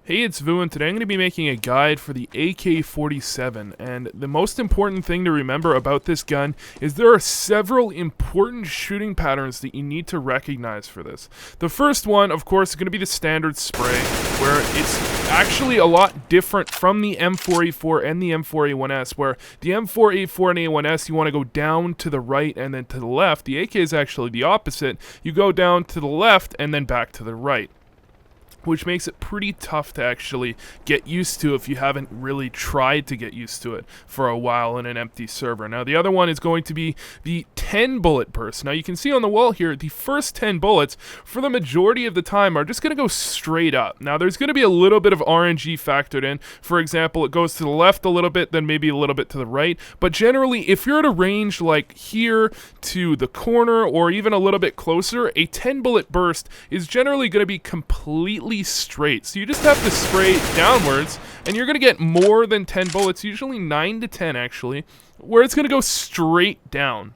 Hey, it's Vu, and today I'm going to be making a guide for the AK47, and the most important thing to remember about this gun is there are several important shooting patterns that you need to recognize for this. The first one, of course, is going to be the standard spray, where it's actually a lot different from the M4A4 and the M4A1S, where the M4A4 and A1S, you want to go down to the right and then to the left. The AK is actually the opposite. You go down to the left and then back to the right, which makes it pretty tough to actually get used to if you haven't really tried to get used to it for a while in an empty server. Now, the other one is going to be the 10 bullet burst. Now, you can see on the wall here, the first 10 bullets, for the majority of the time, are just going to go straight up. Now, there's going to be a little bit of RNG factored in. For example, it goes to the left a little bit, then maybe a little bit to the right. But generally, if you're at a range like here to the corner or even a little bit closer, a 10 bullet burst is generally going to be completely straight. So you just have to spray downwards and you're going to get more than 10 bullets, usually 9 to 10 actually, where it's going to go straight down.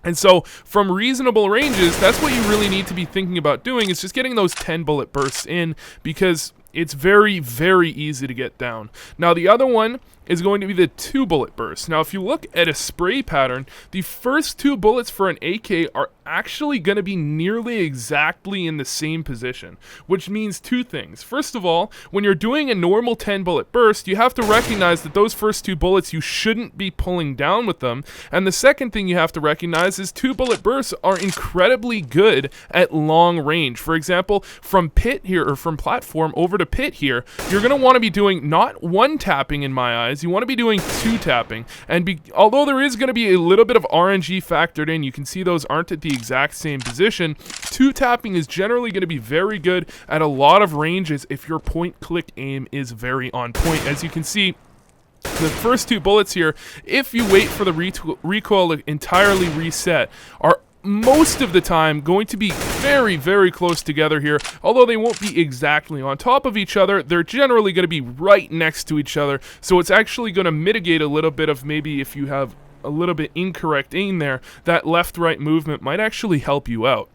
And so from reasonable ranges, that's what you really need to be thinking about doing, is just getting those 10 bullet bursts in, because it's very, very easy to get down. Now, the other one is going to be the 2 bullet burst. Now, if you look at a spray pattern, the first 2 bullets for an AK are actually going to be nearly exactly in the same position, which means 2 things. First of all, when you're doing a normal 10 bullet burst, you have to recognize that those first 2 bullets you shouldn't be pulling down with them. And the second thing you have to recognize is 2 bullet bursts are incredibly good at long range. For example, from pit here, or from platform over to pit here, you're going to want to be doing not 1 tapping in my eyes, you want to be doing 2 tapping. And although there is going to be a little bit of RNG factored in, you can see those aren't at the exact same position. 2 tapping is generally going to be very good at a lot of ranges if your point click aim is very on point. As you can see, the first 2 bullets here, if you wait for the recoil to entirely reset, are most of the time going to be very, very close together here. Although they won't be exactly on top of each other, they're generally going to be right next to each other. So it's actually going to mitigate a little bit of, maybe if you have a little bit incorrect aim there, that left-right movement might actually help you out.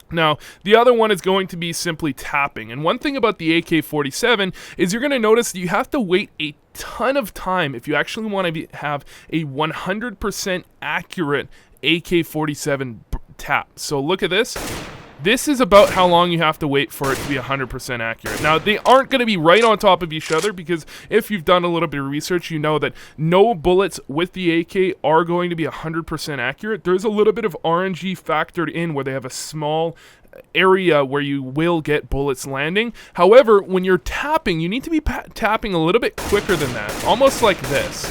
Now, the other one is going to be simply tapping. And one thing about the AK47 is you're going to notice that you have to wait a ton of time if you actually want to have a 100% accurate AK47 tap. So look at this. This is about how long you have to wait for it to be 100% accurate. Now, they aren't going to be right on top of each other, because if you've done a little bit of research, you know that no bullets with the AK are going to be 100% accurate. There's a little bit of RNG factored in where they have a small area where you will get bullets landing. However, when you're tapping, you need to be tapping a little bit quicker than that, almost like this.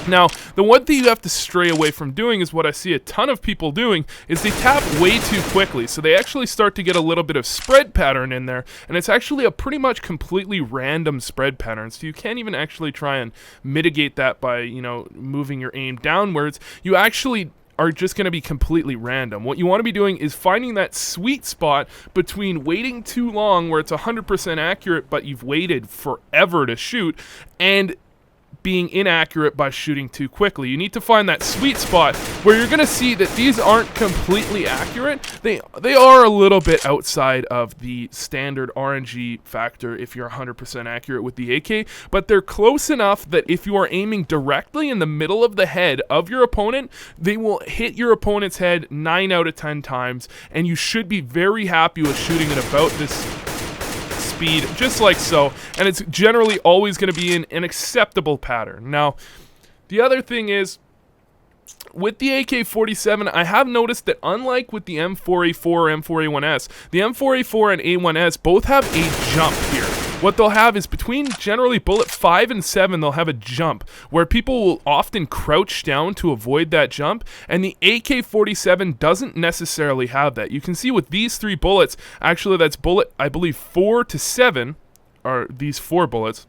Now, the one thing you have to stray away from doing is what I see a ton of people doing, is they tap way too quickly. So they actually start to get a little bit of spread pattern in there, and it's actually a pretty much completely random spread pattern. So you can't even actually try and mitigate that by, moving your aim downwards. You actually are just going to be completely random. What you want to be doing is finding that sweet spot between waiting too long where it's 100% accurate but you've waited forever to shoot, and being inaccurate by shooting too quickly. You need to find that sweet spot where you're going to see that these aren't completely accurate. They are a little bit outside of the standard RNG factor if you're 100% accurate with the AK, but they're close enough that if you are aiming directly in the middle of the head of your opponent, they will hit your opponent's head 9 out of 10 times, and you should be very happy with shooting at about this speed, just like so, and it's generally always going to be in an acceptable pattern. Now, the other thing is, with the AK-47, I have noticed that unlike with the M4A4 or M4A1S, the M4A4 and A1S both have a jump here. What they'll have is between generally bullet 5 and 7, they'll have a jump where people will often crouch down to avoid that jump, and the AK-47 doesn't necessarily have that. You can see with these 3 bullets, actually that's bullet, I believe, 4 to 7, are these 4 bullets,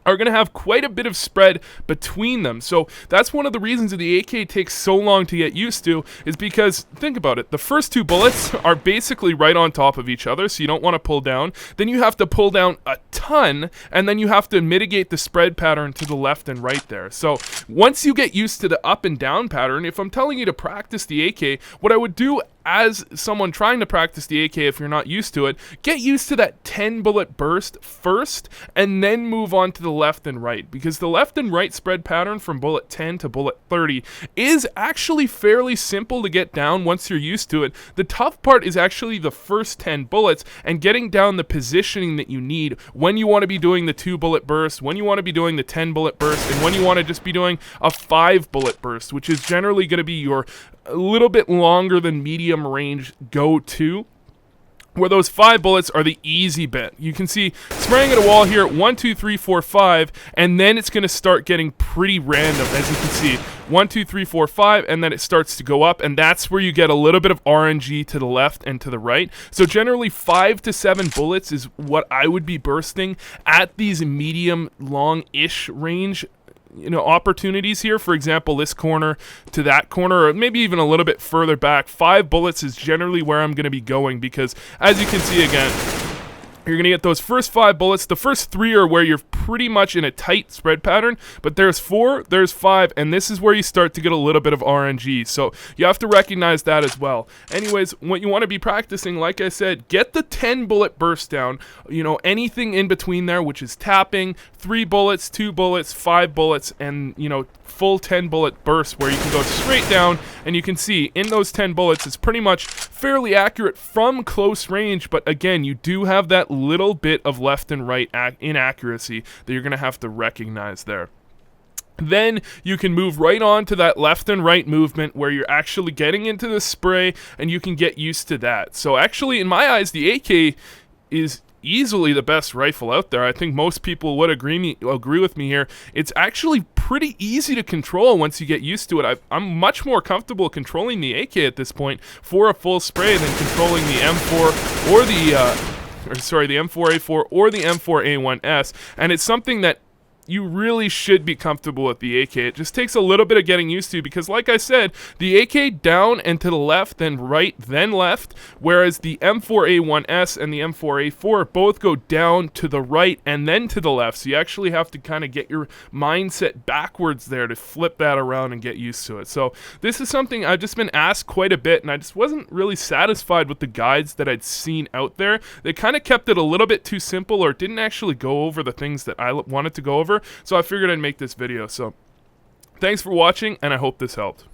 are going to have quite a bit of spread between them. So that's one of the reasons that the AK takes so long to get used to, is because, think about it, the first 2 bullets are basically right on top of each other, so you don't want to pull down. Then you have to pull down a ton, and then you have to mitigate the spread pattern to the left and right there. So once you get used to the up and down pattern, if I'm telling you to practice the AK, what I would do as someone trying to practice the AK, if you're not used to it, get used to that 10 bullet burst first, and then move on to the left and right, because the left and right spread pattern from bullet 10 to bullet 30 is actually fairly simple to get down once you're used to it. The tough part is actually the first 10 bullets and getting down the positioning that you need when you want to be doing the 2 bullet burst, when you want to be doing the 10 bullet burst, and when you want to just be doing a 5 bullet burst, which is generally going to be your a little bit longer than medium range go-to, where those 5 bullets are the easy bit. You can see spraying at a wall here, 1, 2, 3, 4, 5, and then it's going to start getting pretty random, as you can see. 1, 2, 3, 4, 5, and then it starts to go up, and that's where you get a little bit of RNG to the left and to the right. So generally 5 to 7 bullets is what I would be bursting at these medium long-ish range opportunities here. For example, this corner to that corner, or maybe even a little bit further back. 5 bullets is generally where I'm going to be going, because as you can see again, you're going to get those first 5 bullets. The first 3 are where you're pretty much in a tight spread pattern, but there's 4, there's 5, and this is where you start to get a little bit of RNG. So you have to recognize that as well. Anyways, what you want to be practicing, like I said, get the 10 bullet burst down. Anything in between there, which is tapping, 3 bullets, 2 bullets, 5 bullets, and full 10 bullet bursts where you can go straight down, and you can see in those 10 bullets it's pretty much fairly accurate from close range, but again, you do have that little bit of left and right inaccuracy that you're going to have to recognize there. Then you can move right on to that left and right movement where you're actually getting into the spray, and you can get used to that. So actually, in my eyes, the AK is easily the best rifle out there. I think most people would agree with me here. It's actually pretty easy to control once you get used to it. I'm much more comfortable controlling the AK at this point for a full spray than controlling the M4 or the M4A4 or the M4A1S, and it's something that you really should be comfortable with the AK. It just takes a little bit of getting used to, because like I said, the AK down and to the left, then right, then left, whereas the M4A1S and the M4A4 both go down to the right and then to the left. So you actually have to kind of get your mindset backwards there to flip that around and get used to it. So this is something I've just been asked quite a bit, and I just wasn't really satisfied with the guides that I'd seen out there. They kind of kept it a little bit too simple, or didn't actually go over the things that I wanted to go over. So I figured I'd make this video. So thanks for watching, and I hope this helped.